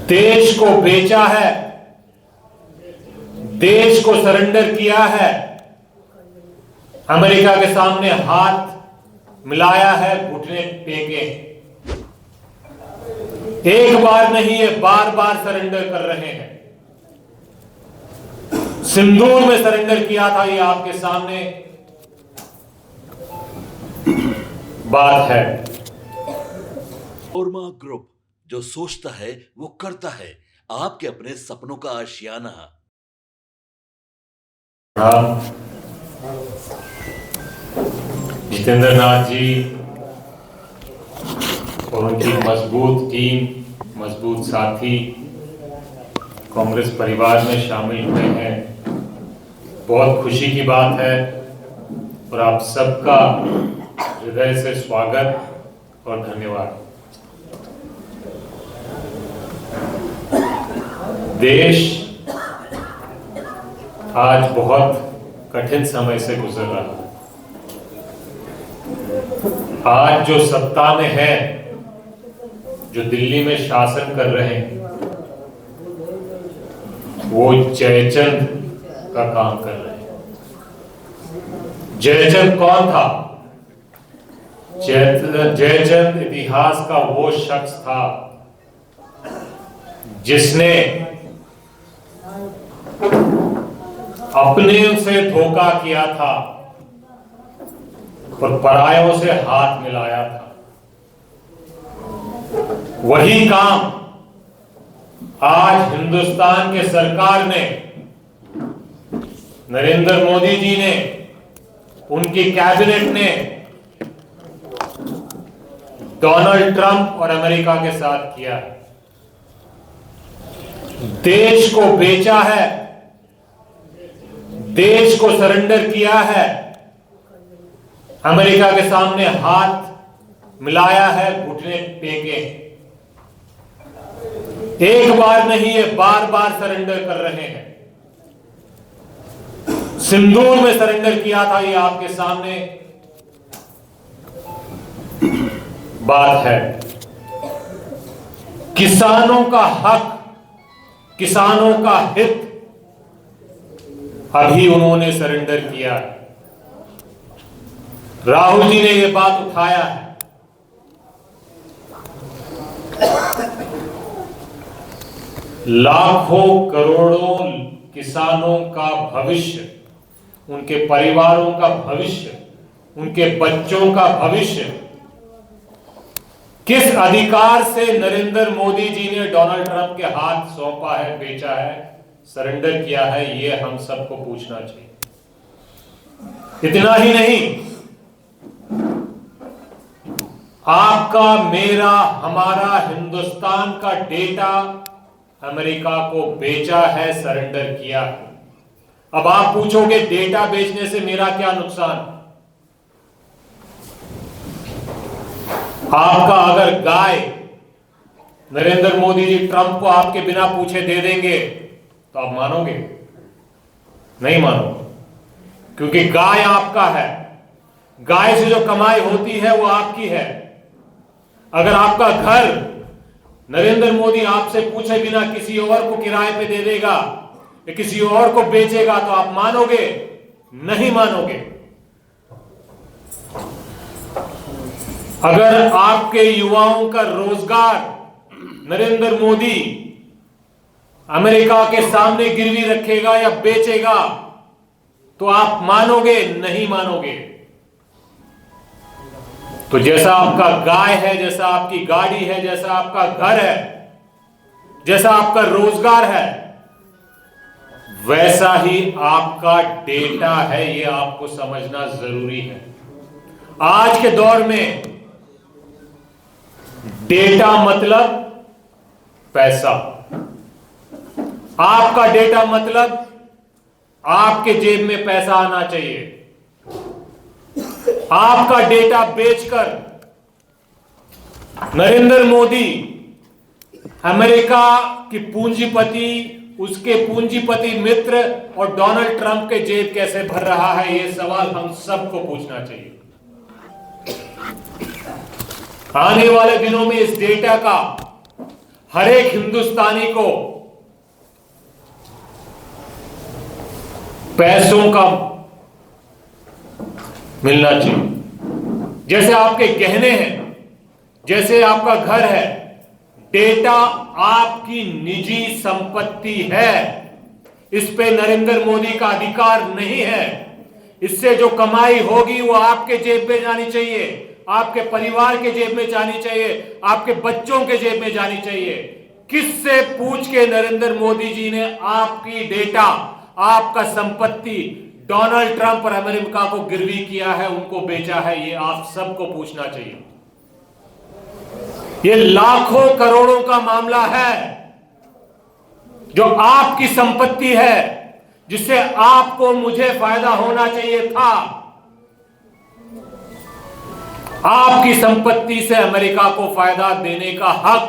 देश को बेचा है, देश को सरेंडर किया है, अमेरिका के सामने हाथ मिलाया है, घुटने टेके। एक बार नहीं, ये बार बार सरेंडर कर रहे हैं। सिंदूर में सरेंडर किया था, ये आपके सामने बात है। ओरमा ग्रुप, जो सोचता है वो करता है। आपके अपने सपनों का आशियाना। जितेंद्र नाथ जी और उनकी मजबूत टीम, मजबूत साथी कांग्रेस परिवार में शामिल हुए हैं। बहुत खुशी की बात है और आप सबका हृदय से स्वागत और धन्यवाद। देश आज बहुत कठिन समय से गुजर रहा है। आज जो सत्ता में है, जो दिल्ली में शासन कर रहे हैं, वो जयचंद का काम कर रहे हैं। जयचंद कौन था? जयचंद इतिहास का वो शख्स था जिसने अपने से धोखा किया था और परायों से हाथ मिलाया था। वही काम आज हिंदुस्तान के सरकार ने, नरेंद्र मोदी जी ने, उनकी कैबिनेट ने डोनाल्ड ट्रंप और अमेरिका के साथ किया है। देश को बेचा है, देश को सरेंडर किया है, अमेरिका के सामने हाथ मिलाया है, घुटने टेके। एक बार नहीं, ये बार बार सरेंडर कर रहे हैं। सिंदूर में सरेंडर किया था, ये आपके सामने बात है। किसानों का हक, किसानों का हित अभी उन्होंने सरेंडर किया है। राहुल जी ने यह बात उठाया है। लाखों करोड़ों किसानों का भविष्य, उनके परिवारों का भविष्य, उनके बच्चों का भविष्य किस अधिकार से नरेंद्र मोदी जी ने डोनाल्ड ट्रंप के हाथ सौंपा है, बेचा है, सरेंडर किया है, ये हम सबको पूछना चाहिए। इतना ही नहीं, आपका, मेरा, हमारा, हिंदुस्तान का डेटा अमेरिका को बेचा है, सरेंडर किया है। अब आप पूछोगे डेटा बेचने से मेरा क्या नुकसान? आपका अगर गाय नरेंद्र मोदी जी ट्रंप को आपके बिना पूछे दे देंगे तो आप मानोगे? नहीं मानोगे, क्योंकि गाय आपका है। गाय से जो कमाई होती है वो आपकी है। अगर आपका घर नरेंद्र मोदी आपसे पूछे बिना किसी और को किराए पे दे देगा या किसी और को बेचेगा तो आप मानोगे? नहीं मानोगे। अगर आपके युवाओं का रोजगार नरेंद्र मोदी अमेरिका के सामने गिरवी रखेगा या बेचेगा तो आप मानोगे? नहीं मानोगे। तो जैसा आपका गाय है, जैसा आपकी गाड़ी है, जैसा आपका घर है, जैसा आपका रोजगार है, वैसा ही आपका डेटा है। ये आपको समझना जरूरी है। आज के दौर में डेटा मतलब पैसा। आपका डेटा मतलब आपके जेब में पैसा आना चाहिए। आपका डेटा बेचकर नरेंद्र मोदी अमेरिका की पूंजीपति, उसके पूंजीपति मित्र और डोनाल्ड ट्रंप के जेब कैसे भर रहा है, यह सवाल हम सबको पूछना चाहिए। आने वाले दिनों में इस डेटा का हर एक हिंदुस्तानी को पैसों का मिलना चाहिए। जैसे आपके गहने हैं, जैसे आपका घर है, डेटा आपकी निजी संपत्ति है। इस पे नरेंद्र मोदी का अधिकार नहीं है। इससे जो कमाई होगी वो आपके जेब में जानी चाहिए, आपके परिवार के जेब में जानी चाहिए, आपके बच्चों के जेब में जानी चाहिए। किससे पूछ के नरेंद्र मोदी जी ने आपकी डेटा, आपका संपत्ति डोनाल्ड ट्रंप और अमेरिका को गिरवी किया है, उनको बेचा है, ये आप सबको पूछना चाहिए। ये लाखों करोड़ों का मामला है जो आपकी संपत्ति है, जिससे आपको मुझे फायदा होना चाहिए था। आपकी संपत्ति से अमेरिका को फायदा देने का हक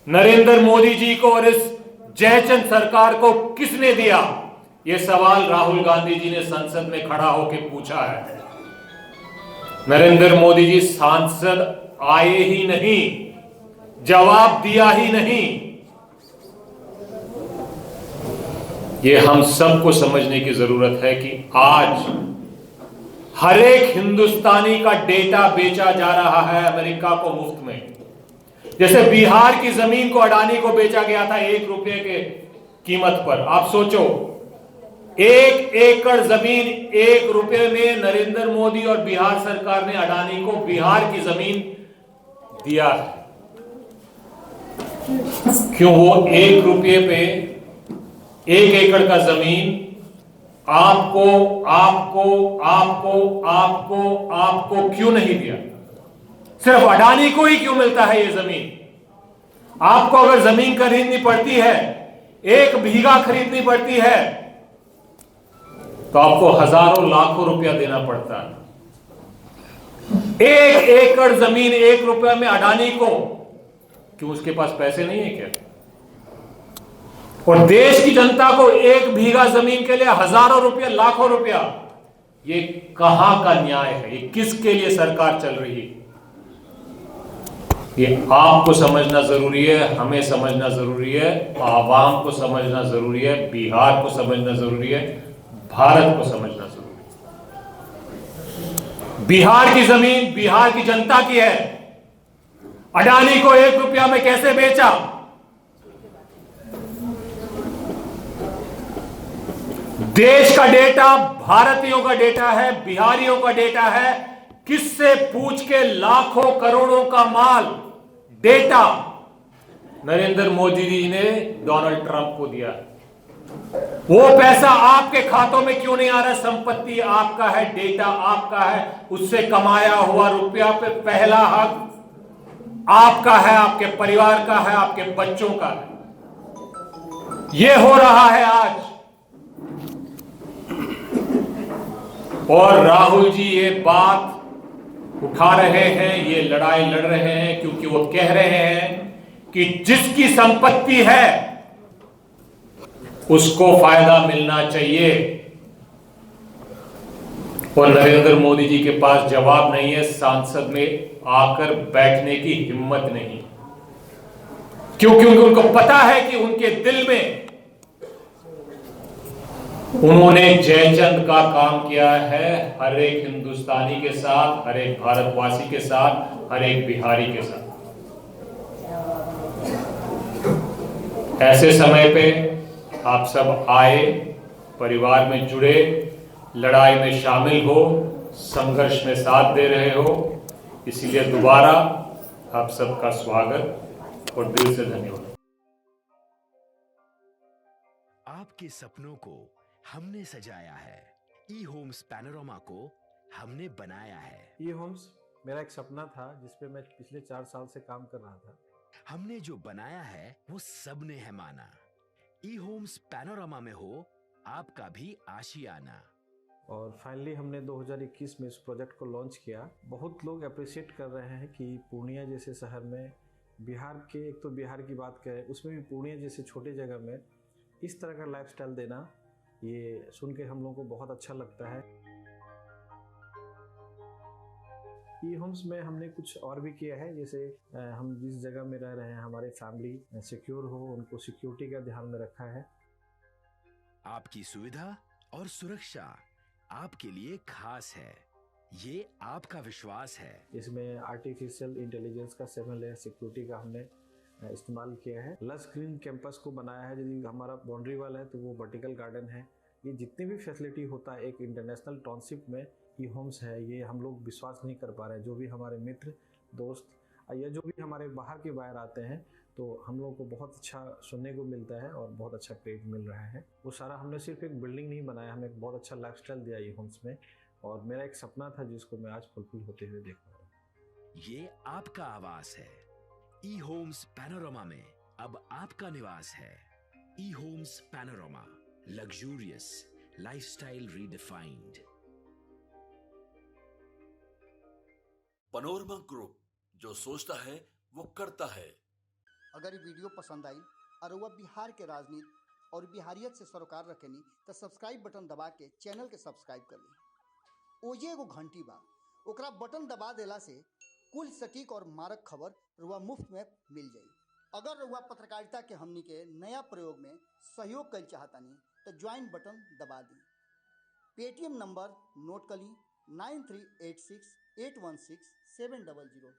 नरेंद्र मोदी जी को और इस जयचंद सरकार को किसने दिया? यह सवाल राहुल गांधी जी ने संसद में खड़ा होकर पूछा है। नरेंद्र मोदी जी सांसद आए ही नहीं, जवाब दिया ही नहीं। यह हम सबको समझने की जरूरत है कि आज हर एक हिंदुस्तानी का डेटा बेचा जा रहा है अमेरिका को मुफ्त में। जैसे बिहार की जमीन को अडानी को बेचा गया था 1 रुपये के कीमत पर। आप सोचो, 1 एकड़ जमीन 1 रुपये में नरेंद्र मोदी और बिहार सरकार ने अडानी को बिहार की जमीन दिया है। क्यों? वो 1 रुपये पे 1 एकड़ का जमीन आपको आपको आपको आपको आपको क्यों नहीं दिया? सिर्फ अडानी को ही क्यों मिलता है ये जमीन? आपको अगर जमीन खरीदनी पड़ती है, 1 बीघा खरीदनी पड़ती है, तो आपको हजारों लाखों रुपया देना पड़ता है। 1 एकड़ जमीन 1 रुपया में अडानी को, क्यों उसके पास पैसे नहीं है क्या? और देश की जनता को 1 बीघा जमीन के लिए हजारों रुपया, लाखों रुपया, ये कहां का न्याय है? ये किसके लिए सरकार चल रही है? ये आपको समझना जरूरी है, हमें समझना जरूरी है, आवाम को समझना जरूरी है, बिहार को समझना जरूरी है, भारत को समझना जरूरी है। बिहार की जमीन बिहार की जनता की है। अडानी को 1 रुपया में कैसे बेचा? देश का डेटा भारतीयों का डेटा है, बिहारियों का डेटा है। किससे पूछ के लाखों करोड़ों का माल, डेटा नरेंद्र मोदी जी ने डोनाल्ड ट्रंप को दिया। वो पैसा आपके खातों में क्यों नहीं आ रहा? संपत्ति आपका है, डेटा आपका है, उससे कमाया हुआ रुपया पे पहला हक आपका है, आपके परिवार का है, आपके बच्चों का है। ये हो रहा है आज। और राहुल जी ये बात उठा रहे हैं, ये लड़ाई लड़ रहे हैं, क्योंकि वो कह रहे हैं कि जिसकी संपत्ति है उसको फायदा मिलना चाहिए। और नरेंद्र मोदी जी के पास जवाब नहीं है, सांसद में आकर बैठने की हिम्मत नहीं। क्यों? क्योंकि उनको पता है कि उनके दिल में उन्होंने जयचंद का काम किया है हर एक हिंदुस्तानी के साथ, हर एक भारतवासी के साथ, हर एक बिहारी के साथ। ऐसे समय पे आप सब आए, परिवार में जुड़े, लड़ाई में शामिल हो, संघर्ष में साथ दे रहे हो, इसीलिए दोबारा आप सबका स्वागत और दिल से धन्यवाद। आपके सपनों को हमने सजाया है, ई होम्स पैनोरामा को हमने बनाया है। ई होम्स मेरा एक सपना था जिसपे मैं पिछले 4 साल से काम कर रहा था। हमने जो बनाया है वो सबने है माना। ई होम्स पैनोरामा में हो आपका भी आशियाना। और फाइनली हमने 2021 में इस प्रोजेक्ट को लॉन्च किया। बहुत लोग अप्रिशिएट कर रहे हैं कि पूर्णिया जैसे शहर में, बिहार के, एक तो बिहार की बात करें उसमें भी पूर्णिया जैसे छोटे जगह में इस तरह का लाइफस्टाइल देना, ये सुन के हम लोगों को बहुत अच्छा लगता है। ई होम्स में हमने कुछ और भी किया है, जैसे हम जिस जगह में रह रहे हैं हमारे फैमिली सिक्योर हो, उनको सिक्योरिटी का ध्यान में रखा है। आपकी सुविधा और सुरक्षा आपके लिए खास है, ये आपका विश्वास है। इसमें आर्टिफिशियल इंटेलिजेंस का 7 लेयर सिक्योरिटी का हमने इस्तेमाल किया है। लस ग्रीन कैंपस को बनाया है, यदि हमारा बाउंड्री वाल है तो वो वर्टिकल गार्डन है। ये जितनी भी फैसिलिटी होता है एक इंटरनेशनल टाउनशिप में ई होम्स है, ये हम लोग विश्वास नहीं कर पा रहे हैं। जो भी हमारे मित्र दोस्त या जो भी हमारे बाहर आते हैं तो हम लोग को बहुत अच्छा सुनने को मिलता है और बहुत अच्छा क्रेडिट मिल रहा है। वो सारा हमने सिर्फ एक बिल्डिंग नहीं बनाया, हमें एक बहुत अच्छा लाइफस्टाइल दिया ई होम्स में, और मेरा एक सपना था जिसको मैं आज फुलफिल होते हुए देख पा रहा हूँ। ये आपका आवास है। ई होम्स पैनोरामा में अब आपका निवास है। E Homes Panorama, luxurious lifestyle redefined. Panorama Group, जो सोचता है वो करता है। अगर ये वीडियो पसंद आई और वह बिहार के राजनीति और बिहारियत से सरोकार रखेनी तो सब्सक्राइब बटन दबा के चैनल के सब्सक्राइब कर ली। ओजे एगो घंटी बा, ओकरा बटन दबा देला से कुल सटीक और मारक खबर रुआ मुफ्त में मिल जाई। अगर रुआ पत्रकारिता के हमनी के नया प्रयोग में सहयोग कर चाहतानी तो ज्वाइन बटन दबा दी। पेटीएम नंबर नोट कर ली 9386816700।